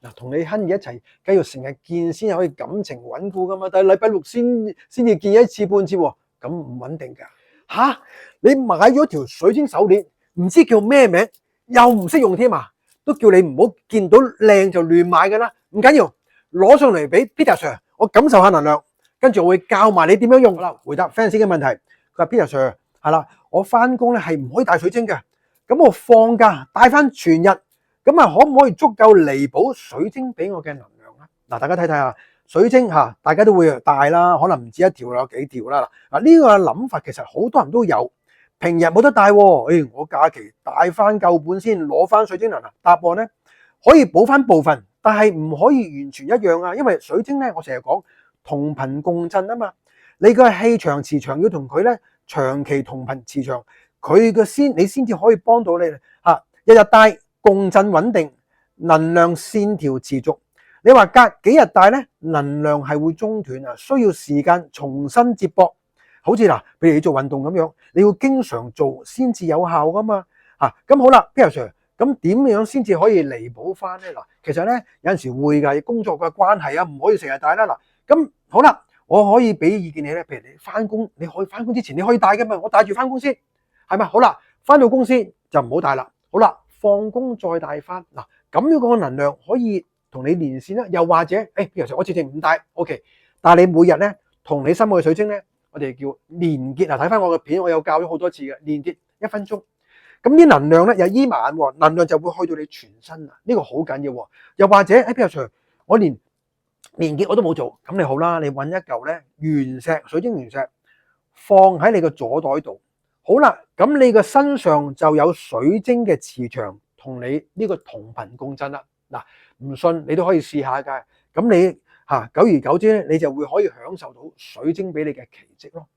嗱，同你 honey 一齊繼續成日見先可以感情穩固噶嘛，但係禮拜六先至見一次半次喎，咁唔穩定㗎。吓，你買咗條水晶手鏈，唔知叫咩名，又唔識用添啊，都叫你唔好見到靚就亂買㗎啦。唔緊要，攞上嚟俾 Peter Sir， 我感受下能量，跟住我會教埋你點樣用。好啦，回答 fans 嘅問題，佢話 Peter Sir 係啦，我翻工咧係唔可以帶水晶嘅，咁我放假帶翻全日。咁啊，可唔可以足夠彌補水晶俾我嘅能量啊？嗱，大家睇睇下水晶嚇，大家都會帶啦，可能唔止一條啦，有幾條啦。嗱，呢個諗法其實好多人都有，平日冇得帶喎，我假期帶翻夠本先攞翻水晶能量。答案咧可以補翻部分，但係唔可以完全一樣啊，因為水晶咧，我成日講同頻共振啊嘛，你個氣場磁場要同佢咧長期同頻磁場，你先至可以幫到你嚇，日日帶。共振穩定，能量線條持續。你話隔幾日帶咧，能量係會中斷啊，需要時間重新接駁。好似嗱，譬如你做運動咁樣，你要經常做先至有效噶嘛。咁好啦 Peter Sir， 咁點樣先至可以彌補翻咧？嗱，其實咧有陣時會㗎，工作嘅關係啊，唔可以成日帶啦。嗱，咁好啦，我可以俾意見你咧，譬如你翻工，你可以翻工之前你可以帶㗎嘛，我帶住翻工先，係咪？好啦，翻到公司就唔好帶啦。好啦。放工再帶翻嗱，咁樣個能量可以同你連線啦。又或者，譬如我直情唔帶 ，OK， 但係你每日咧同你心愛嘅水晶咧，我哋叫連結啊。睇翻我嘅片，我有教咗好多次嘅連結1分鐘。咁啲能量咧又依晚喎，能量就會去到你全身啊。呢個好緊要喎。又或者，譬如除我連結我都冇做，咁你好啦，你揾一嚿咧原石水晶原石放喺你個左袋度。好啦，咁你個身上就有水晶嘅磁場同你呢個同頻共振啦。嗱，唔信你都可以試下㗎。咁你久而久之咧，你就會可以享受到水晶俾你嘅奇蹟咯。